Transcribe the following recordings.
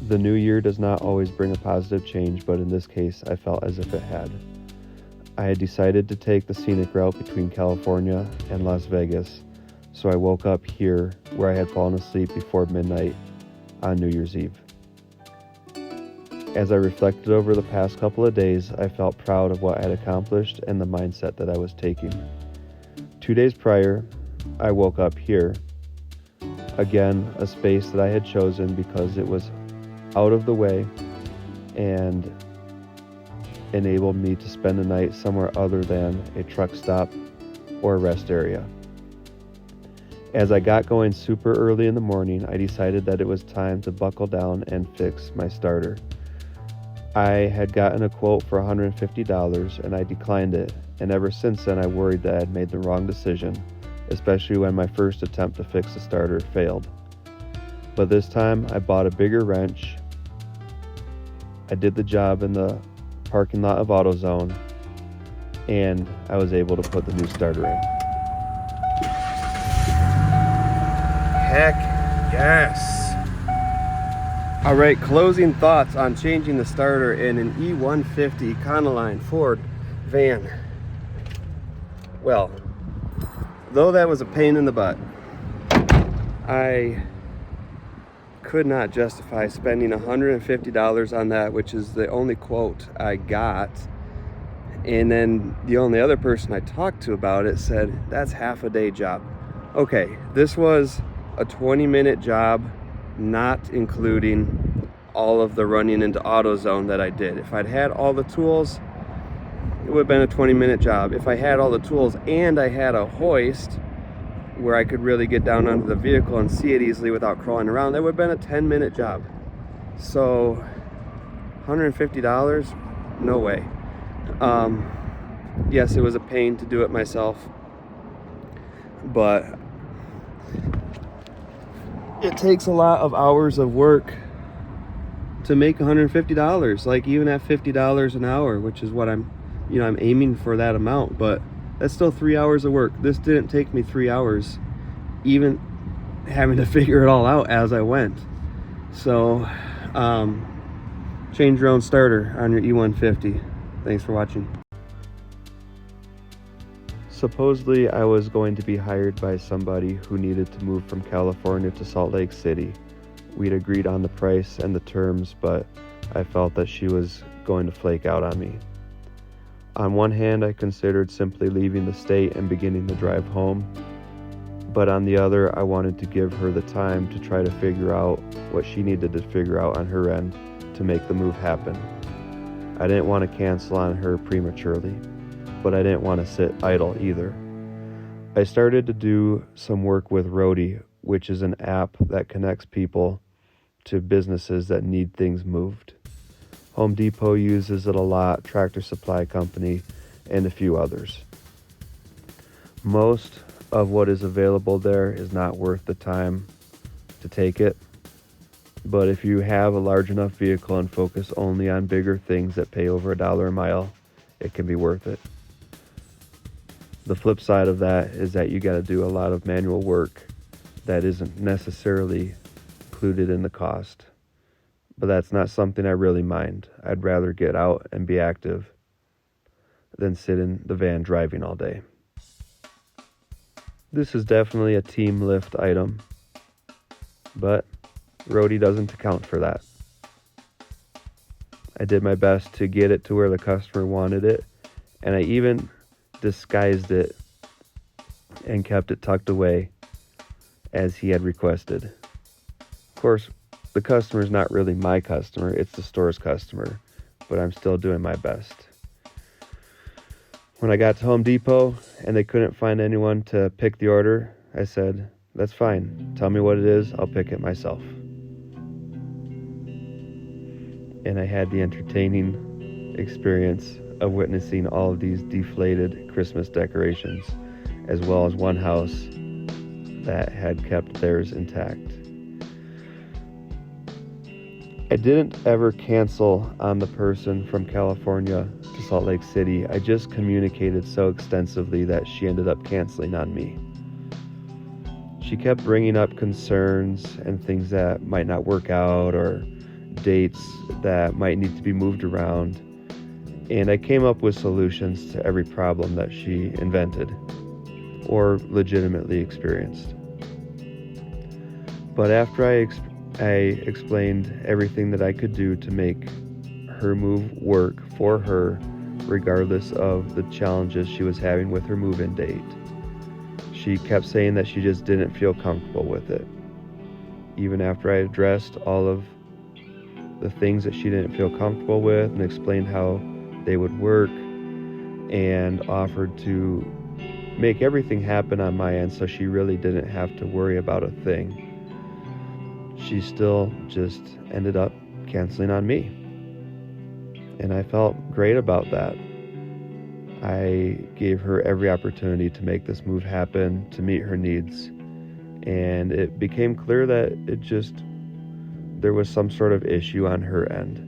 The new year does not always bring a positive change, but in this case, I felt as if it had. I had decided to take the scenic route between California and Las Vegas, so I woke up here where I had fallen asleep before midnight on New Year's Eve. As I reflected over the past couple of days, I felt proud of what I had accomplished and the mindset that I was taking. 2 days prior, I woke up here, again, a space that I had chosen because it was out of the way and enabled me to spend the night somewhere other than a truck stop or a rest area. As I got going super early in the morning, I decided that it was time to buckle down and fix my starter. I had gotten a quote for $150 and I declined it, and ever since then I worried that I had made the wrong decision, especially when my first attempt to fix the starter failed. But this time I bought a bigger wrench. I did the job in the parking lot of AutoZone, and I was able to put the new starter in. Heck yes! Alright, closing thoughts on changing the starter in an E150 Econoline Ford van. Well, though that was a pain in the butt, I could not justify spending $150 on that, which is the only quote I got. And then the only other person I talked to about it said, that's half a day job. Okay, this was a 20-minute job, not including all of the running into AutoZone that I did. If I'd had all the tools, it would have been a 20-minute job. If I had all the tools and I had a hoist where I could really get down under the vehicle and see it easily without crawling around, that would have been a 10-minute job. So $150? No way. Yes, it was a pain to do it myself, but it takes a lot of hours of work to make $150. Like even at $50 an hour, which is what I'm aiming for that amount, but that's still 3 hours of work. This didn't take me 3 hours, even having to figure it all out as I went. So, change your own starter on your E150. Thanks for watching. Supposedly, I was going to be hired by somebody who needed to move from California to Salt Lake City. We'd agreed on the price and the terms, but I felt that she was going to flake out on me. On one hand, I considered simply leaving the state and beginning the drive home, but on the other, I wanted to give her the time to try to figure out what she needed to figure out on her end to make the move happen. I didn't want to cancel on her prematurely, but I didn't want to sit idle either. I started to do some work with Roadie, which is an app that connects people to businesses that need things moved. Home Depot uses it a lot, Tractor Supply Company, and a few others. Most of what is available there is not worth the time to take it, but if you have a large enough vehicle and focus only on bigger things that pay over $1 a mile, it can be worth it. The flip side of that is that you got to do a lot of manual work that isn't necessarily included in the cost. But that's not something I really mind. I'd rather get out and be active than sit in the van driving all day. This is definitely a team lift item, but Roadie doesn't account for that. I did my best to get it to where the customer wanted it, and I even disguised it and kept it tucked away as he had requested. Of course, the customer is not really my customer, it's the store's customer, but I'm still doing my best. When I got to Home Depot and they couldn't find anyone to pick the order, I said, that's fine, tell me what it is, I'll pick it myself. And I had the entertaining experience of witnessing all of these deflated Christmas decorations, as well as one house that had kept theirs intact. I didn't ever cancel on the person from California to Salt Lake City. I just communicated so extensively that she ended up canceling on me. She kept bringing up concerns and things that might not work out or dates that might need to be moved around, and I came up with solutions to every problem that she invented or legitimately experienced. But after I explained everything that I could do to make her move work for her, regardless of the challenges she was having with her move-in date, she kept saying that she just didn't feel comfortable with it. Even after I addressed all of the things that she didn't feel comfortable with and explained how they would work and offered to make everything happen on my end so she really didn't have to worry about a thing, she still just ended up canceling on me. And I felt great about that. I gave her every opportunity to make this move happen, to meet her needs. And it became clear that there was some sort of issue on her end.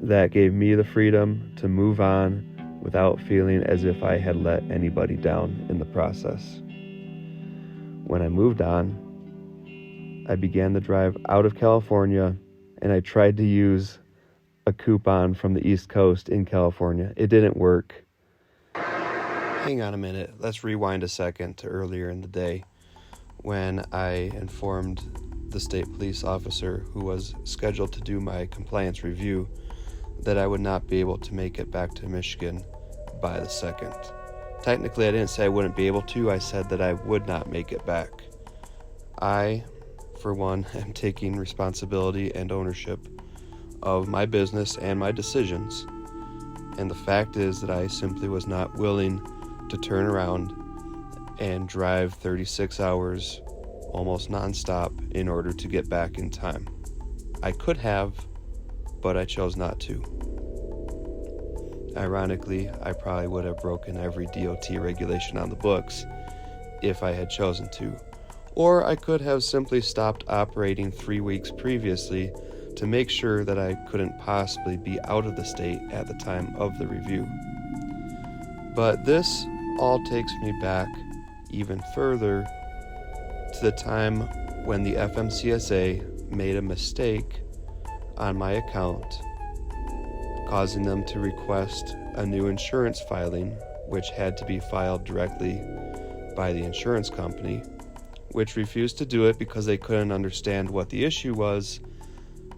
That gave me the freedom to move on without feeling as if I had let anybody down in the process. When I moved on, I began the drive out of California, and I tried to use a coupon from the East Coast in California. It didn't work. Hang on a minute. Let's rewind a second to earlier in the day when I informed the state police officer who was scheduled to do my compliance review that I would not be able to make it back to Michigan by the 2nd. Technically, I didn't say I wouldn't be able to. I said that I would not make it back. I, for one, am taking responsibility and ownership of my business and my decisions. And the fact is that I simply was not willing to turn around and drive 36 hours almost nonstop in order to get back in time. I could have, but I chose not to. Ironically, I probably would have broken every DOT regulation on the books if I had chosen to. Or I could have simply stopped operating 3 weeks previously to make sure that I couldn't possibly be out of the state at the time of the review. But this all takes me back even further to the time when the FMCSA made a mistake on my account, causing them to request a new insurance filing, which had to be filed directly by the insurance company, which refused to do it because they couldn't understand what the issue was,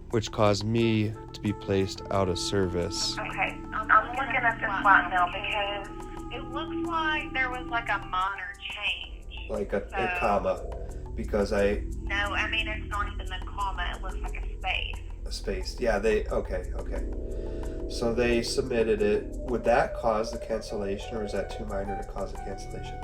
which caused me to be placed out of service. Okay, I'm looking at this right now because it looks like there was like a minor change. Like a comma, because I... No, I mean, it's not even a comma, it looks like a space. A space, yeah, okay. So they submitted it. Would that cause the cancellation, or is that too minor to cause a cancellation?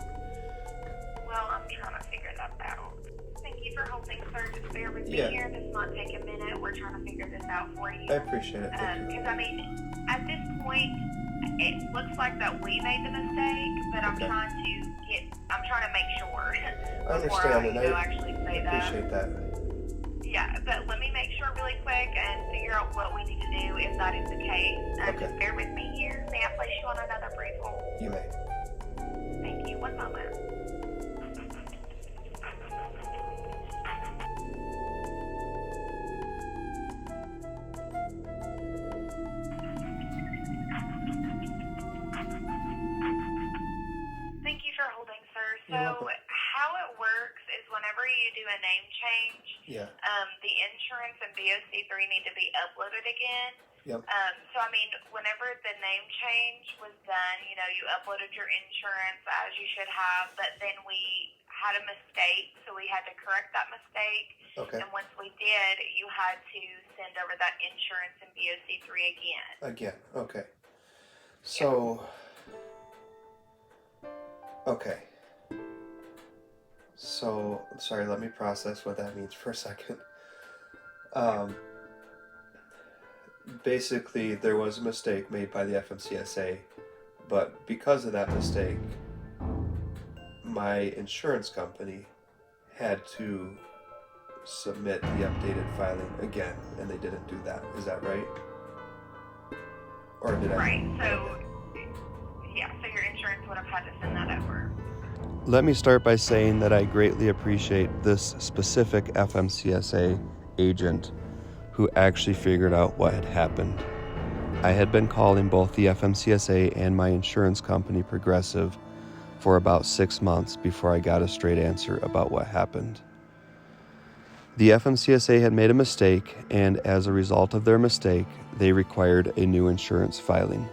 Well, I'm trying to figure that out. Thank you for holding, sir. Just bear with me Yeah. here. This might take a minute. We're trying to figure this out for you. I appreciate it. Thank you. Because, I mean, at this point, it looks like that we made the mistake, but I'm Okay. trying to make sure. I understand, and I actually say that. appreciate that. Yeah, but let me make sure really quick and figure out what we need to do if that is the case. Okay. Just bear with me here. May I place you on another brief hold? You may. Thank you. One moment. Thank you for holding, sir. You're welcome. How it works is whenever you do a name change, Yeah. the insurance and BOC3 need to be uploaded again. Yep. So, I mean, whenever the name change was done, you uploaded your insurance as you should have, but then we had a mistake, so we had to correct that mistake. Okay. And once we did, you had to send over that insurance and BOC3 again. Again. Okay. So. Okay. So, sorry, let me process what that means for a second. Basically, there was a mistake made by the FMCSA, but because of that mistake, my insurance company had to submit the updated filing again, and they didn't do that. Is that right? Or did I? Right, so your insurance would have had to send that over. Let me start by saying that I greatly appreciate this specific FMCSA agent who actually figured out what had happened. I had been calling both the FMCSA and my insurance company, Progressive, for about 6 months before I got a straight answer about what happened. The FMCSA had made a mistake, and as a result of their mistake, they required a new insurance filing.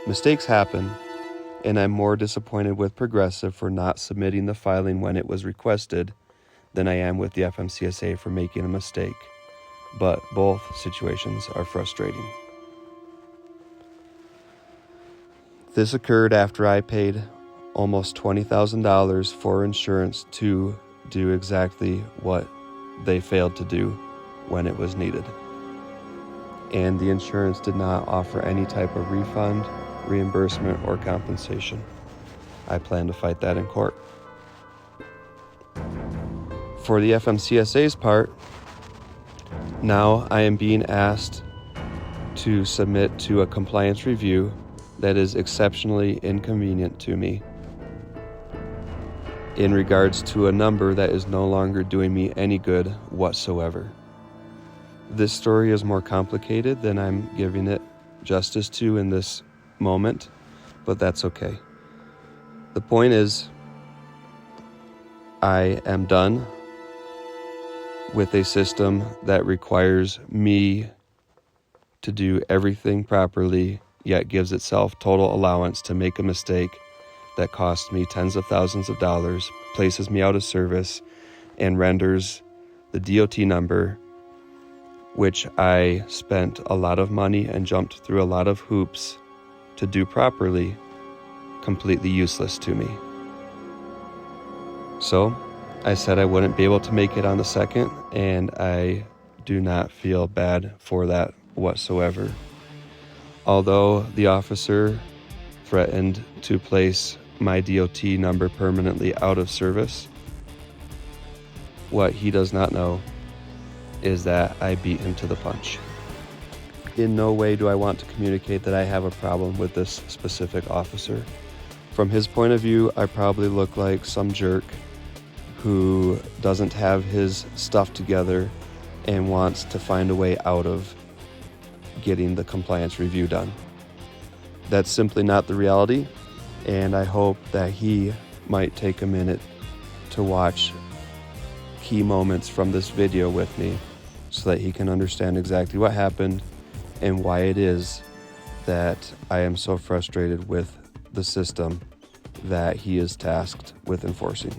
Mistakes happen, and I'm more disappointed with Progressive for not submitting the filing when it was requested than I am with the FMCSA for making a mistake, but both situations are frustrating. This occurred after I paid almost $20,000 for insurance to do exactly what they failed to do when it was needed. And the insurance did not offer any type of refund, reimbursement, or compensation. I plan to fight that in court. For the FMCSA's part, now I am being asked to submit to a compliance review that is exceptionally inconvenient to me in regards to a number that is no longer doing me any good whatsoever. This story is more complicated than I'm giving it justice to in this moment, but that's okay. The point is, I am done with a system that requires me to do everything properly, yet gives itself total allowance to make a mistake that costs me tens of thousands of dollars, places me out of service, and renders the DOT number, which I spent a lot of money and jumped through a lot of hoops to do properly, completely useless to me. So I said I wouldn't be able to make it on the 2nd, and I do not feel bad for that whatsoever. Although the officer threatened to place my DOT number permanently out of service, what he does not know is that I beat him to the punch. In no way do I want to communicate that I have a problem with this specific officer. From his point of view, I probably look like some jerk who doesn't have his stuff together and wants to find a way out of getting the compliance review done. That's simply not the reality, and I hope that he might take a minute to watch key moments from this video with me so that he can understand exactly what happened and why it is that I am so frustrated with the system that he is tasked with enforcing.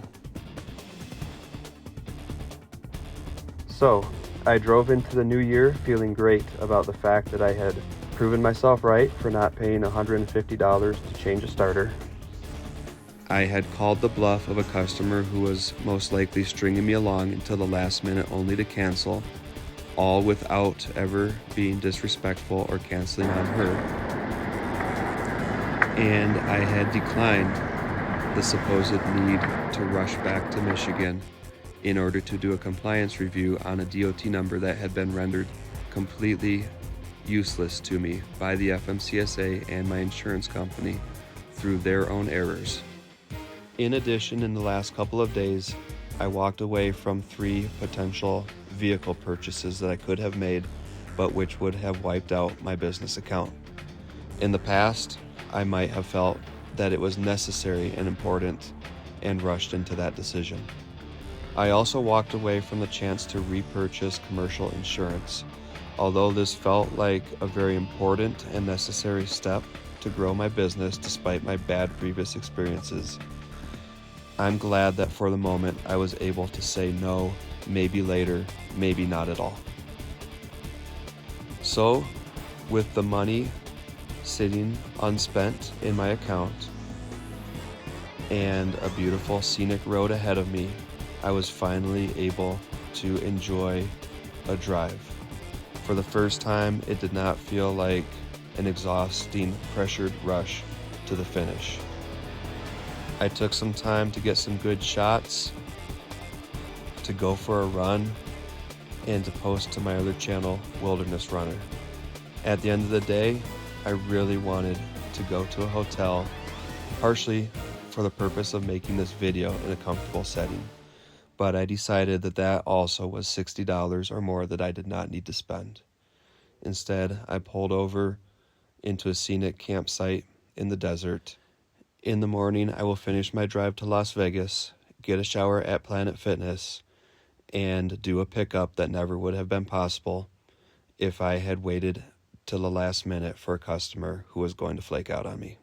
So, I drove into the new year feeling great about the fact that I had proven myself right for not paying $150 to change a starter. I had called the bluff of a customer who was most likely stringing me along until the last minute only to cancel, all without ever being disrespectful or canceling on her. And I had declined the supposed need to rush back to Michigan in order to do a compliance review on a DOT number that had been rendered completely useless to me by the FMCSA and my insurance company through their own errors. In addition, in the last couple of days, I walked away from 3 potential vehicle purchases that I could have made, but which would have wiped out my business account. In the past, I might have felt that it was necessary and important and rushed into that decision. I also walked away from the chance to repurchase commercial insurance. Although this felt like a very important and necessary step to grow my business despite my bad previous experiences, I'm glad that for the moment I was able to say no, maybe later, maybe not at all. So, with the money sitting unspent in my account and a beautiful scenic road ahead of me, I was finally able to enjoy a drive. For the first time, it did not feel like an exhausting, pressured rush to the finish. I took some time to get some good shots, to go for a run, and to post to my other channel, Wilderness Runner. At the end of the day, I really wanted to go to a hotel, partially for the purpose of making this video in a comfortable setting, but I decided that also was $60 or more that I did not need to spend. Instead, I pulled over into a scenic campsite in the desert. In the morning, I will finish my drive to Las Vegas, get a shower at Planet Fitness, and do a pickup that never would have been possible if I had waited till the last minute for a customer who was going to flake out on me.